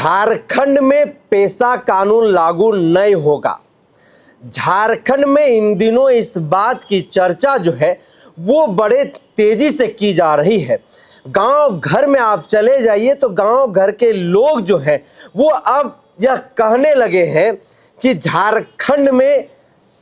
झारखंड में पेशा कानून लागू नहीं होगा। झारखंड में इन दिनों इस बात की चर्चा जो है वो बड़े तेजी से की जा रही है। गांव घर में आप चले जाइए तो गांव घर के लोग जो है वो अब यह कहने लगे हैं कि झारखंड में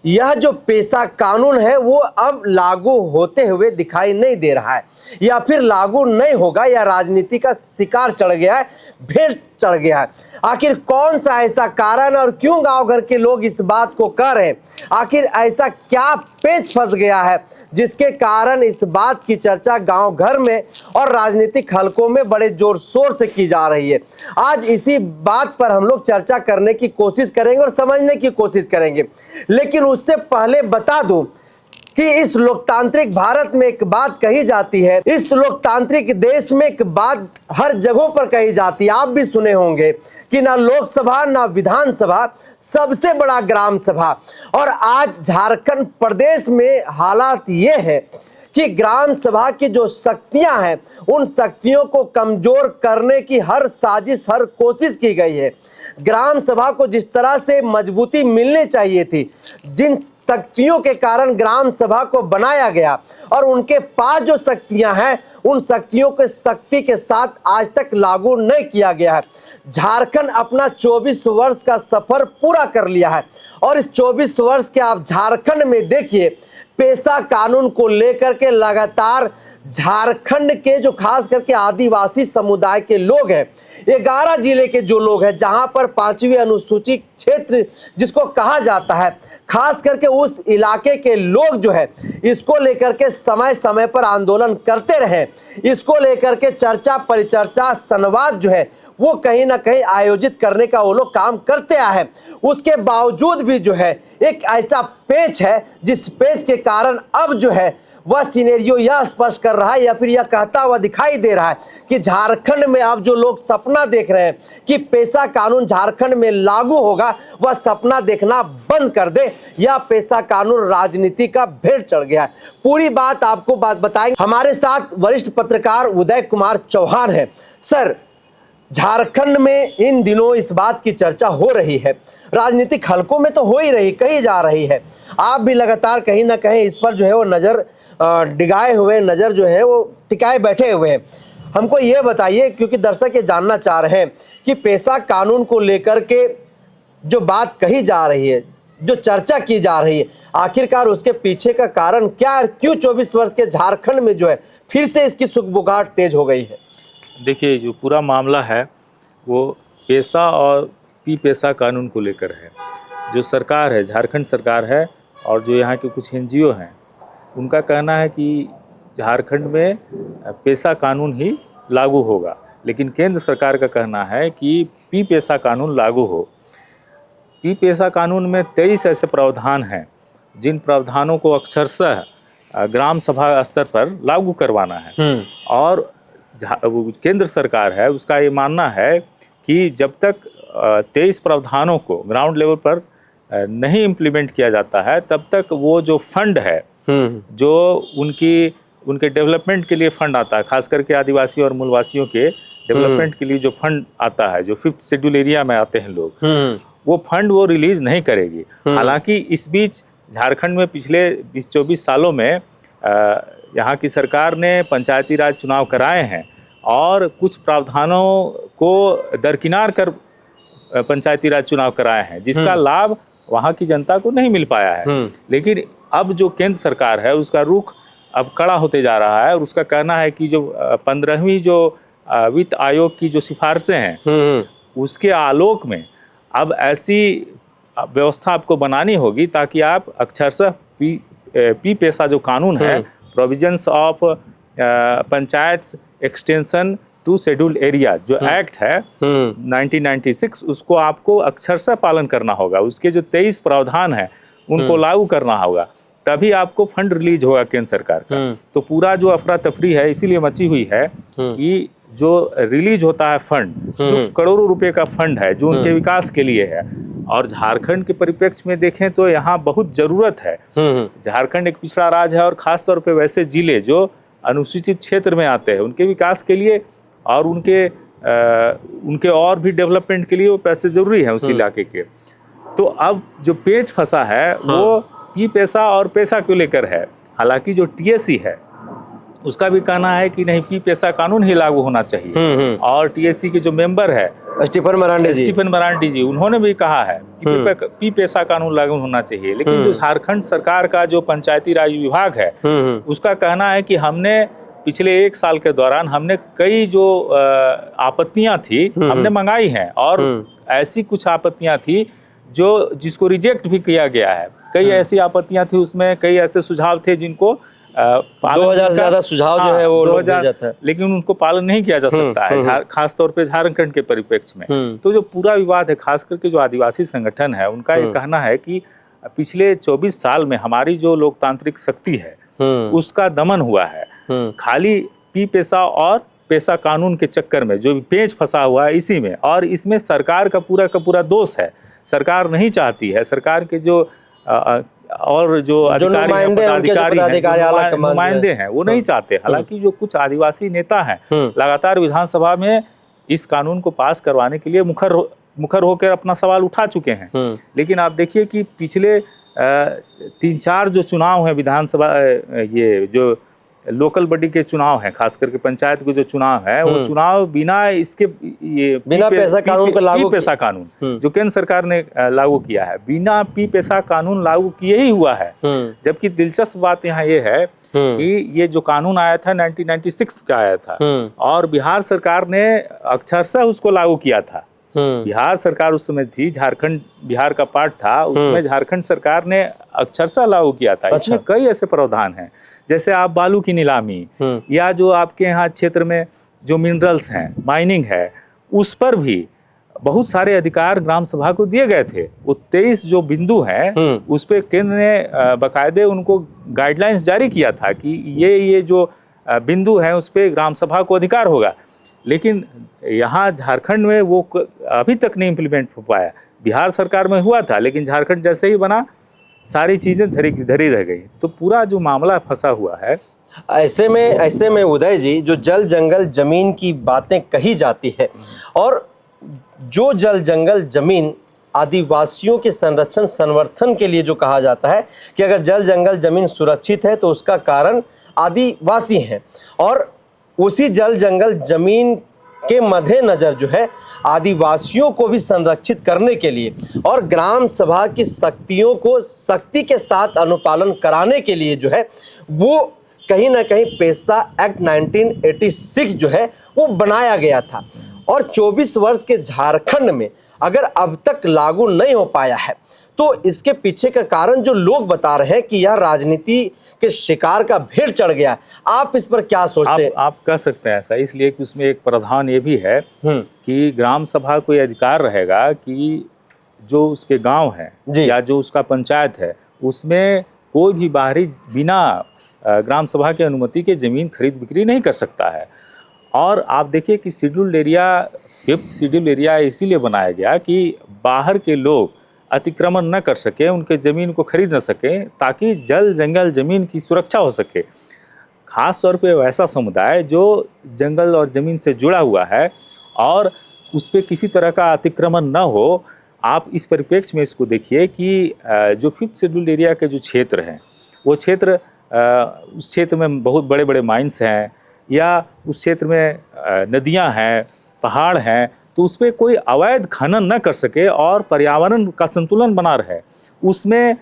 यह जो पेशा कानून है वो अब लागू होते हुए दिखाई नहीं दे रहा है, या फिर लागू नहीं होगा, या राजनीति का शिकार चढ़ गया है, भेड़ चढ़ गया है। आखिर कौन सा ऐसा कारण और क्यों गांव घर के लोग इस बात को कह रहे हैं? आखिर ऐसा क्या पेच फंस गया है जिसके कारण इस बात की चर्चा गांव घर में और राजनीतिक हलकों में बड़े जोर शोर से की जा रही है? आज इसी बात पर हम लोग चर्चा करने की कोशिश करेंगे और समझने की कोशिश करेंगे। लेकिन उससे पहले बता दूं कि इस लोकतांत्रिक भारत में एक बात कही जाती है, इस लोकतांत्रिक देश में एक बात हर जगहों पर कही जाती है, आप भी सुने होंगे कि ना लोकसभा ना विधानसभा, सबसे बड़ा ग्राम सभा। और आज झारखंड प्रदेश में हालात ये है कि ग्राम सभा की जो शक्तियां हैं उन शक्तियों को कमजोर करने की हर साजिश, हर कोशिश की गई है। ग्राम सभा को जिस तरह से मजबूती मिलनी चाहिए थी, जिन शक्तियों के कारण ग्राम सभा को बनाया गया और उनके पास जो शक्तियां हैं उन शक्तियों के शक्ति के साथ आज तक लागू नहीं किया गया है। झारखंड अपना 24 वर्ष का सफर पूरा कर लिया है और इस 24 वर्ष के आप झारखंड में देखिए, पेशा कानून को लेकर के लगातार झारखंड के जो खास करके आदिवासी समुदाय के लोग हैं, 11 जिले के जो लोग हैं जहां पर 5वीं अनुसूचित क्षेत्र जिसको कहा जाता है, खास करके उस इलाके के लोग जो है इसको लेकर के समय समय पर आंदोलन करते रहे। इसको लेकर के चर्चा परिचर्चा संवाद जो है वो कहीं ना कहीं आयोजित करने का वो लोग काम करते आए हैं। उसके बावजूद भी जो है एक ऐसा पेच है जिस पेच के कारण अब जो है वह सिनेरियो यह स्पष्ट कर रहा है या फिर यह कहता हुआ दिखाई दे रहा है कि झारखंड में अब जो लोग सपना देख रहे हैं कि पेशा कानून झारखंड में लागू होगा, वह सपना देखना बंद कर दे, या पेशा कानून राजनीति का भेड़ चढ़ गया है। पूरी बात आपको बताएंगे। हमारे साथ वरिष्ठ पत्रकार उदय कुमार चौहान है। सर, झारखंड में इन दिनों इस बात की चर्चा हो रही है, राजनीतिक हलकों में तो हो ही रही, कही जा रही है, आप भी लगातार कहीं ना कहीं इस पर जो है वो नज़र डिगाए हुए, नज़र जो है वो टिकाए बैठे हुए हैं। हमको ये बताइए, क्योंकि दर्शक ये जानना चाह रहे हैं कि पेशा कानून को लेकर के जो बात कही जा रही है, जो चर्चा की जा रही है, आखिरकार उसके पीछे का कारण क्या है? क्यों 24 वर्ष के झारखंड में जो है फिर से इसकी सुगबुगाहट तेज हो गई है? देखिए, जो पूरा मामला है वो पेशा और पी पेशा कानून को लेकर है। जो सरकार है, झारखंड सरकार है, और जो यहाँ के कुछ एनजीओ हैं, उनका कहना है कि झारखंड में पेशा कानून ही लागू होगा, लेकिन केंद्र सरकार का कहना है कि पी पेशा कानून लागू हो। पी पेशा कानून में 23 ऐसे प्रावधान हैं जिन प्रावधानों को अक्षरशः ग्राम सभा स्तर पर लागू करवाना है। और केंद्र सरकार है उसका ये मानना है कि जब तक 23 प्रावधानों को ग्राउंड लेवल पर नहीं इम्प्लीमेंट किया जाता है, तब तक वो जो फंड है, जो उनके डेवलपमेंट के लिए फंड आता है, खास करके आदिवासी और मूलवासियों के डेवलपमेंट के लिए जो फंड आता है, जो 5th शेड्यूल एरिया में आते हैं लोग, वो फंड वो रिलीज नहीं करेगी। हालांकि इस बीच झारखंड में पिछले 20-24 सालों में यहाँ की सरकार ने पंचायती राज चुनाव कराए हैं और कुछ प्रावधानों को दरकिनार कर पंचायती राज चुनाव कराए हैं, जिसका लाभ वहाँ की जनता को नहीं मिल पाया है। लेकिन अब जो केंद्र सरकार है उसका रुख अब कड़ा होते जा रहा है और उसका कहना है कि जो 15वीं जो वित्त आयोग की जो सिफारिशें हैं उसके आलोक में अब ऐसी व्यवस्था आपको बनानी होगी ताकि आप अक्षरशः पी पेशा जो कानून है, provisions of panchayat extension to schedule area जो एक्ट है 1996, उसको आपको अक्षरशः पालन करना होगा। उसके जो 23 प्रावधान है उनको लागू करना होगा, तभी आपको फंड रिलीज होगा केंद्र सरकार का। तो पूरा जो अफरा तफरी है इसीलिए मची हुई है कि जो रिलीज होता है फंड, जो करोड़ों रुपए का फंड है जो उनके विकास के लिए है, और झारखंड के परिप्रेक्ष्य में देखें तो यहाँ बहुत जरूरत है। झारखंड एक पिछड़ा राज्य है और खास तौर पे वैसे जिले जो अनुसूचित क्षेत्र में आते हैं उनके विकास के लिए और उनके उनके और भी डेवलपमेंट के लिए वो पैसे जरूरी है उस इलाके के। तो अब जो पेच फंसा है वो पी पैसा और पैसा क्यों लेकर है। हालांकि जो टीएससी है उसका भी कहना है कि नहीं, पी पैसा कानून ही लागू होना चाहिए। और टीएससी के जो मेंबर है स्टीफन मरांडी जी, उन्होंने भी कहा है कि पी पैसा कानून लागू होना चाहिए। लेकिन जो झारखंड सरकार का जो पंचायती राज विभाग है उसका कहना है कि हमने पिछले 1 साल के दौरान हमने कई जो आपत्तियां थी हमने मंगाई हैं, और ऐसी कुछ आपत्तियां थी जिसको रिजेक्ट भी किया गया है। कई ऐसी आपत्तियां थी, उसमें कई ऐसे सुझाव थे जिनको 2000 से ज्यादा सुझाव जो है वो लोग भेजा था, लेकिन उनको पालन नहीं किया जा सकता है, खास तौर पे झारखंड के परिप्रेक्ष्य में। तो जो पूरा विवाद है, खास करके जो आदिवासी संगठन है उनका ये कहना है कि पिछले 24 साल में हमारी जो लोकतांत्रिक शक्ति है उसका दमन हुआ है। खाली पी पैसा और पैसा कानून के चक्कर में जो पेच फंसा हुआ है इसी में, और इसमें सरकार का पूरा दोष है। सरकार नहीं चाहती है, सरकार के जो और जो नुमाइंदे हैं वो नहीं चाहते। हालांकि जो कुछ आदिवासी नेता हैं लगातार विधानसभा में इस कानून को पास करवाने के लिए मुखर होकर अपना सवाल उठा चुके हैं। लेकिन आप देखिए कि पिछले 3-4 जो चुनाव है विधानसभा, ये जो लोकल बॉडी के चुनाव हैं, खास करके पंचायत के जो चुनाव है वो चुनाव बिना पैसा कानून को लागू, पैसा कानून जो केंद्र सरकार ने लागू किया है, बिना पी पैसा कानून लागू किए ही हुआ है। जबकि दिलचस्प बात यहाँ ये है कि ये जो कानून आया था 1996 का आया था, और बिहार सरकार ने अक्षरशः उसको लागू किया था। बिहार सरकार उस समय थी, झारखंड बिहार का पार्ट था, उसमें झारखंड सरकार ने अक्षरशः लागू किया था। इसमें कई ऐसे प्रावधान हैं, जैसे आप बालू की नीलामी या जो आपके यहाँ क्षेत्र में जो मिनरल्स हैं, माइनिंग है, उस पर भी बहुत सारे अधिकार ग्राम सभा को दिए गए थे। वो 23 जो बिंदु हैं उस पे केंद्र ने बाकायदे उनको गाइडलाइंस जारी किया था कि ये जो बिंदु हैं उस पे ग्राम सभा को अधिकार होगा। लेकिन यहाँ झारखंड में वो अभी तक नहीं इम्प्लीमेंट हो पाया। बिहार सरकार में हुआ था, लेकिन झारखंड जैसे ही बना सारी चीजें धरी रह गई। तो पूरा जो मामला फंसा हुआ है, ऐसे में उदय जी, जो जल जंगल जमीन की बातें कही जाती है, और जो जल जंगल जमीन आदिवासियों के संरक्षण संवर्धन के लिए जो कहा जाता है कि अगर जल जंगल जमीन सुरक्षित है तो उसका कारण आदिवासी हैं, और उसी जल जंगल जमीन के मद्देनजर जो है आदिवासियों को भी संरक्षित करने के लिए और ग्राम सभा की शक्तियों को सख्ती के साथ अनुपालन कराने के लिए जो है वो कहीं ना कहीं पेसा एक्ट 1986 जो है वो बनाया गया था। और 24 वर्ष के झारखंड में अगर अब तक लागू नहीं हो पाया है तो इसके पीछे का कारण जो लोग बता रहे हैं कि यह राजनीति के शिकार का भेड़ चढ़ गया। आप इस पर क्या सोचते हैं? आप कह सकते हैं ऐसा, इसलिए कि उसमें एक प्रावधान ये भी है कि ग्राम सभा को यह अधिकार रहेगा कि जो उसके गांव है या जो उसका पंचायत है उसमें कोई भी बाहरी बिना ग्राम सभा की अनुमति के जमीन खरीद बिक्री नहीं कर सकता है। और आप देखिए कि scheduled area, 5th schedule area इसीलिए बनाया गया कि बाहर के लोग अतिक्रमण न कर सके, उनके ज़मीन को खरीद न सके, ताकि जल जंगल ज़मीन की सुरक्षा हो सके। ख़ास तौर पे वैसा समुदाय जो जंगल और ज़मीन से जुड़ा हुआ है और उस पर किसी तरह का अतिक्रमण न हो। आप इस परिप्रेक्ष्य में इसको देखिए कि जो 5th शेड्यूल एरिया के जो क्षेत्र हैं वो क्षेत्र, उस क्षेत्र में बहुत बड़े बड़े माइंस हैं या उस क्षेत्र में नदियाँ हैं, पहाड़ हैं, तो उस पर कोई अवैध खनन न कर सके और पर्यावरण का संतुलन बना रहे। उसमें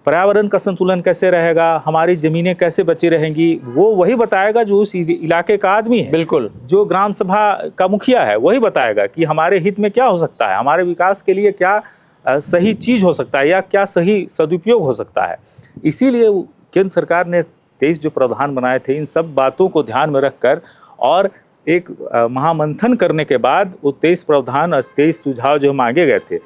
पर्यावरण का संतुलन कैसे रहेगा, हमारी ज़मीनें कैसे बची रहेंगी, वो वही बताएगा जो उस इलाके का आदमी है। बिल्कुल, जो ग्राम सभा का मुखिया है वही बताएगा कि हमारे हित में क्या हो सकता है, हमारे विकास के लिए क्या सही चीज़ हो सकता है या क्या सही सदुपयोग हो सकता है। इसीलिए केंद्र सरकार ने 23 जो प्रावधान बनाए थे, इन सब बातों को ध्यान में रखकर और एक महामंथन करने के बाद वो 23 प्रावधान और 23 सुझाव जो मांगे गए थे,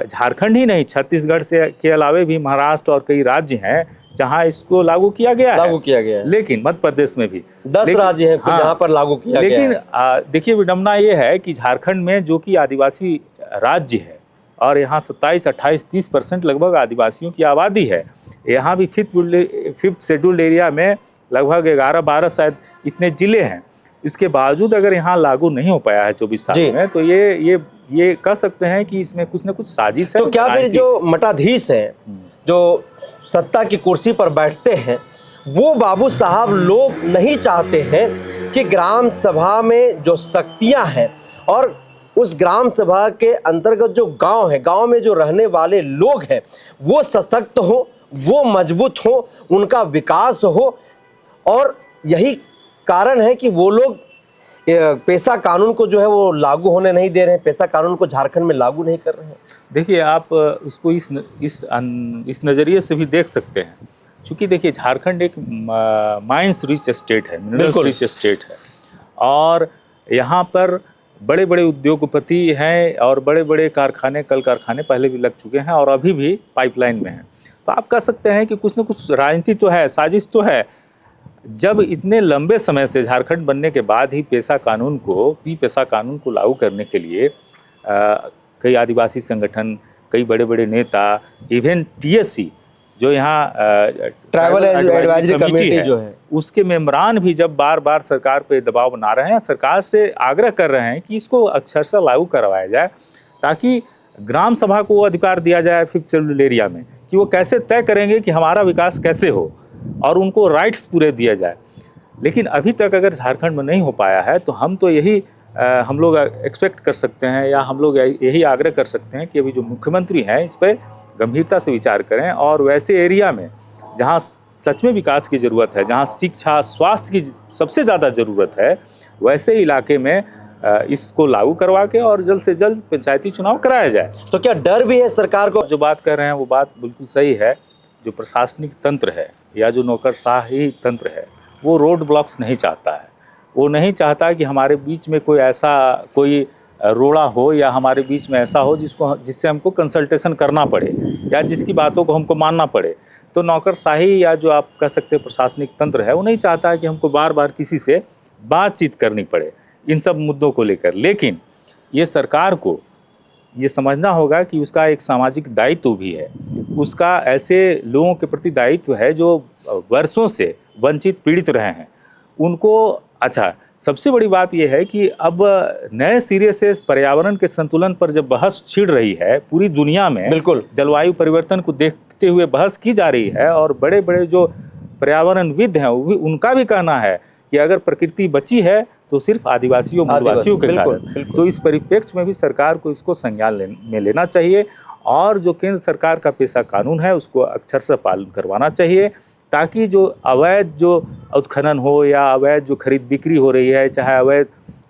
झारखंड ही नहीं, छत्तीसगढ़ से के अलावे भी महाराष्ट्र और कई राज्य हैं जहां इसको लागू किया गया है। लेकिन मध्य प्रदेश में भी 10 राज्य हैं जहां पर लागू किया गया है। लेकिन देखिए विडम्बना ये है कि झारखंड में जो कि आदिवासी राज्य है और यहाँ 27-28-30% लगभग आदिवासियों की आबादी है, यहाँ भी 5th शेड्यूल्ड एरिया में लगभग 11-12 शायद इतने ज़िले हैं, इसके बावजूद अगर यहाँ लागू नहीं हो पाया है 24 जी। साल में, तो ये कह सकते हैं कि इसमें कुछ ना कुछ साजिश है। तो क्या फिर जो मठाधीश हैं, जो सत्ता की कुर्सी पर बैठते हैं, वो बाबू साहब लोग नहीं चाहते हैं कि ग्राम सभा में जो शक्तियां हैं और उस ग्राम सभा के अंतर्गत जो गांव है, गांव में जो रहने वाले लोग हैं, वो सशक्त हो, वो मजबूत हो, उनका विकास हो। और यही कारण है कि वो लोग पेशा कानून को जो है वो लागू होने नहीं दे रहे हैं, पेशा कानून को झारखंड में लागू नहीं कर रहे हैं। देखिए, आप उसको इस नज़रिए से भी देख सकते हैं, क्योंकि देखिए झारखंड एक माइंस रिच स्टेट है, मिनरल्स रिच स्टेट है, और यहाँ पर बड़े बड़े उद्योगपति हैं और बड़े बड़े कारखाने, कल कारखाने पहले भी लग चुके हैं और अभी भी पाइपलाइन में हैं। तो आप कह सकते हैं कि कुछ न कुछ राजनीति तो है, साजिश तो है। जब इतने लंबे समय से झारखंड बनने के बाद ही पेशा कानून को लागू करने के लिए कई आदिवासी संगठन, कई बड़े बड़े नेता, इवन टीएससी जो यहाँ ट्राइबल एडवाइजरी कमेटी जो है, उसके मेंबरान भी जब बार बार सरकार पे दबाव बना रहे हैं, सरकार से आग्रह कर रहे हैं कि इसको अक्षरशः लागू करवाया जाए, ताकि ग्राम सभा को वो अधिकार दिया जाए 5th शेड्यूल एरिया में कि वो कैसे तय करेंगे कि हमारा विकास कैसे हो, और उनको राइट्स पूरे दिया जाए। लेकिन अभी तक अगर झारखंड में नहीं हो पाया है, तो हम तो यही हम लोग एक्सपेक्ट कर सकते हैं, या हम लोग यही आग्रह कर सकते हैं कि अभी जो मुख्यमंत्री हैं इस पर गंभीरता से विचार करें, और वैसे एरिया में जहां सच में विकास की ज़रूरत है, जहां शिक्षा, स्वास्थ्य की सबसे ज़्यादा ज़रूरत है, वैसे इलाके में इसको लागू करवा के और जल्द से जल्द पंचायती चुनाव कराया जाए। तो क्या डर भी है सरकार को? जो बात कर रहे हैं वो बात बिल्कुल सही है। जो प्रशासनिक तंत्र है या जो नौकरशाही तंत्र है, वो रोड ब्लॉक्स नहीं चाहता है। वो नहीं चाहता कि हमारे बीच में कोई रोड़ा हो, या हमारे बीच में ऐसा हो जिससे हमको कंसल्टेशन करना पड़े, या जिसकी बातों को हमको मानना पड़े। तो नौकरशाही या जो आप कह सकते हैं प्रशासनिक तंत्र है, वो नहीं चाहता है कि हमको बार बार किसी से बातचीत करनी पड़े इन सब मुद्दों को लेकर। लेकिन ये सरकार को ये समझना होगा कि उसका एक सामाजिक दायित्व भी है, उसका ऐसे लोगों के प्रति दायित्व है जो वर्षों से वंचित, पीड़ित रहे हैं उनको। अच्छा, सबसे बड़ी बात यह है कि अब नए सिरे से पर्यावरण के संतुलन पर जब बहस छिड़ रही है पूरी दुनिया में, बिल्कुल जलवायु परिवर्तन को देखते हुए बहस की जा रही है, और बड़े बड़े जो पर्यावरणविद हैं उनका भी कहना है कि अगर प्रकृति बची है तो सिर्फ आदिवासियों के कारण। तो इस परिप्रेक्ष्य में भी सरकार को इसको संज्ञान में लेना चाहिए, और जो केंद्र सरकार का पेशा कानून है उसको अक्षरशः पालन करवाना चाहिए, ताकि जो अवैध जो उत्खनन हो या अवैध जो खरीद बिक्री हो रही है, चाहे अवैध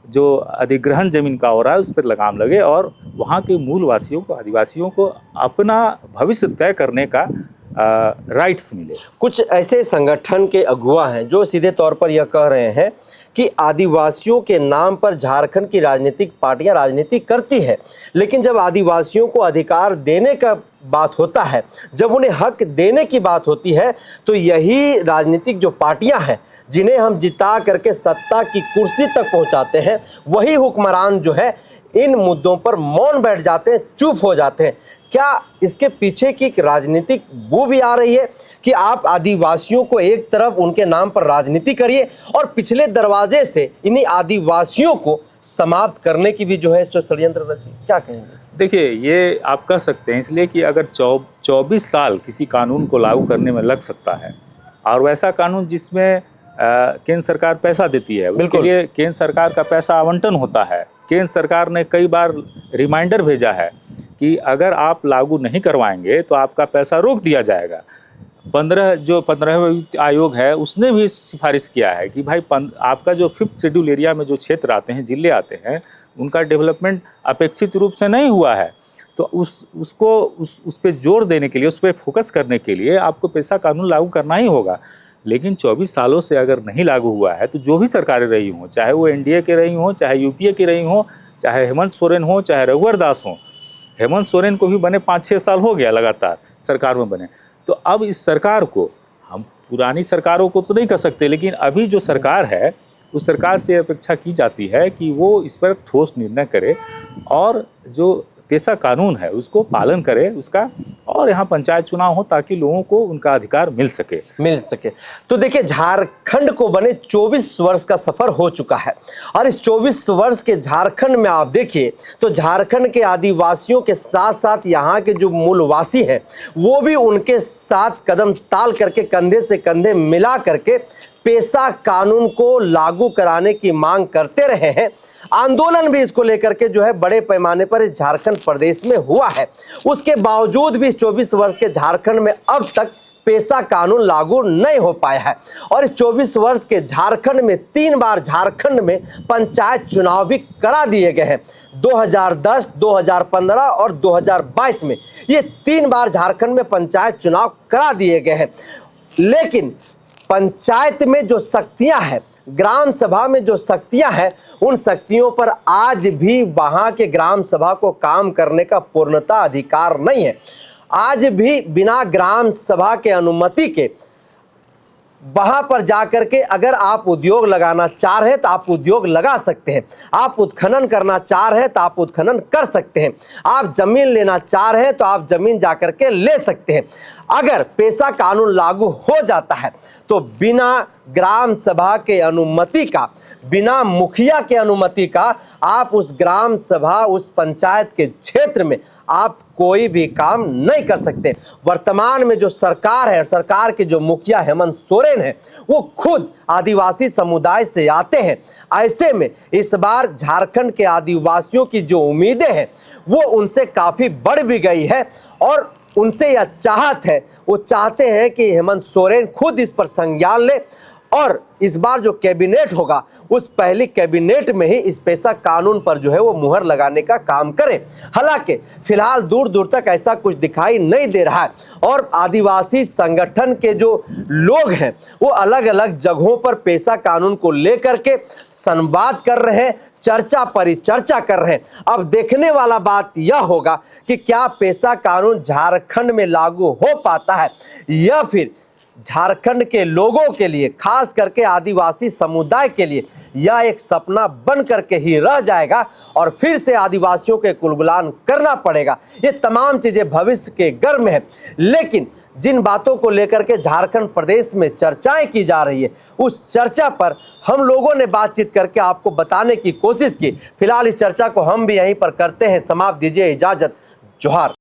जो अधिग्रहण जमीन का हो रहा है, उस पर लगाम लगे और वहाँ के मूलवासियों को, आदिवासियों को अपना भविष्य तय करने का राइट्स मिले। कुछ ऐसे संगठन के अगुवा हैं जो सीधे तौर पर यह कह रहे हैं कि आदिवासियों के नाम पर झारखंड की राजनीतिक पार्टियां राजनीति करती है, लेकिन जब आदिवासियों को अधिकार देने का बात होता है, जब उन्हें हक देने की बात होती है, तो यही राजनीतिक जो पार्टियां हैं जिन्हें हम जिता करके सत्ता की कुर्सी तक पहुंचाते हैं, वही हुक्मरान जो है इन मुद्दों पर मौन बैठ जाते हैं, चुप हो जाते हैं। क्या इसके पीछे की राजनीतिक बू भी आ रही है कि आप आदिवासियों को एक तरफ उनके नाम पर राजनीति करिए और पिछले दरवाजे से इन्हीं आदिवासियों को समाप्त करने की भी जो है षड्यंत्र रची? क्या कहेंगे इसमें? देखिए, ये आप कह सकते हैं इसलिए कि अगर 24 साल किसी कानून को लागू करने में लग सकता है, और वैसा कानून जिसमें केंद्र सरकार पैसा देती है, उसके लिए केंद्र सरकार का पैसा आवंटन होता है। केंद्र सरकार ने कई बार रिमाइंडर भेजा है कि अगर आप लागू नहीं करवाएंगे तो आपका पैसा रोक दिया जाएगा। 15वें वित्त आयोग है, उसने भी सिफारिश किया है कि भाई आपका जो 5th शेड्यूल एरिया में जो क्षेत्र आते हैं, जिले आते हैं, उनका डेवलपमेंट अपेक्षित रूप से नहीं हुआ है। तो उस पर जोर देने के लिए, उस पर फोकस करने के लिए आपको पेशा कानून लागू करना ही होगा। लेकिन 24 सालों से अगर नहीं लागू हुआ है, तो जो भी सरकारें रही हों, चाहे वो एनडीए की रही हों, चाहे यूपीए की रही हों, चाहे हेमंत सोरेन हो, चाहे रघुवर दास हों, हेमंत सोरेन को भी बने 5-6 साल हो गया लगातार सरकार में बने। तो अब इस सरकार को हम पुरानी सरकारों को तो नहीं कह सकते, लेकिन अभी जो सरकार है उस सरकार से अपेक्षा की जाती है कि वो इस पर ठोस निर्णय करे और जो पेशा कानून है उसको पालन करे उसका, और यहाँ पंचायत चुनाव हो ताकि लोगों को उनका अधिकार मिल सके। तो देखिए, झारखंड को बने 24 वर्ष का सफर हो चुका है और इस 24 वर्ष के झारखंड में आप देखिए तो झारखंड के आदिवासियों के साथ साथ यहाँ के जो मूलवासी हैं वो भी उनके साथ कदम ताल करके, कंधे से कंधे मिला करके पेशा कानून को लागू कराने की मांग करते रहे हैं। आंदोलन भी इसको लेकर के जो है बड़े पैमाने पर इस झारखंड प्रदेश में हुआ है। उसके बावजूद भी इस 24 वर्ष के झारखंड में अब तक पेशा कानून लागू नहीं हो पाया है और इस 24 वर्ष के झारखंड में 3 बार झारखंड में पंचायत चुनाव भी करा दिए गए हैं। 2010, 2015 और 2022 में ये 3 बार झारखंड में पंचायत चुनाव करा दिए गए हैं। लेकिन पंचायत में जो शक्तियां हैं, ग्राम सभा में जो शक्तियां हैं, उन शक्तियों पर आज भी वहां के ग्राम सभा को काम करने का पूर्णतः अधिकार नहीं है। आज भी बिना ग्राम सभा के अनुमति के वहां पर जाकर के अगर आप उद्योग लगाना चाह रहे हैं तो आप उद्योग लगा सकते हैं, आप उत्खनन करना चाह रहे हैं तो आप उत्खनन कर सकते हैं, आप जमीन लेना चाह रहे हैं तो आप जमीन जाकर के ले सकते हैं। अगर पेशा कानून लागू हो जाता है तो बिना ग्राम सभा के अनुमति का, बिना मुखिया के अनुमति का आप उस ग्राम सभा, उस पंचायत के क्षेत्र में आप कोई भी काम नहीं कर सकते। वर्तमान में जो सरकार है, सरकार के जो मुखिया हेमंत सोरेन है, वो खुद आदिवासी समुदाय से आते हैं। ऐसे में इस बार झारखंड के आदिवासियों की जो उम्मीदें हैं वो उनसे काफ़ी बढ़ भी गई है और उनसे यह चाहत है, वो चाहते हैं कि हेमंत सोरेन खुद इस पर संज्ञान ले और इस बार जो कैबिनेट होगा उस पहली कैबिनेट में ही इस पेशा कानून पर जो है वो मुहर लगाने का काम करे। हालांकि फिलहाल दूर दूर तक ऐसा कुछ दिखाई नहीं दे रहा है और आदिवासी संगठन के जो लोग हैं वो अलग अलग जगहों पर पेशा कानून को लेकर के संवाद कर रहे हैं, चर्चा परिचर्चा कर रहे हैं। अब देखने वाला बात यह होगा कि क्या पेशा कानून झारखंड में लागू हो पाता है या फिर झारखंड के लोगों के लिए, खास करके आदिवासी समुदाय के लिए यह एक सपना बन करके ही रह जाएगा और फिर से आदिवासियों के कुलगुलान करना पड़ेगा। ये तमाम चीजें भविष्य के गर्म है, लेकिन जिन बातों को लेकर के झारखंड प्रदेश में चर्चाएं की जा रही है उस चर्चा पर हम लोगों ने बातचीत करके आपको बताने की कोशिश की। फिलहाल इस चर्चा को हम भी यहीं पर करते हैं समाप्त। दीजिए इजाजत। जोहार।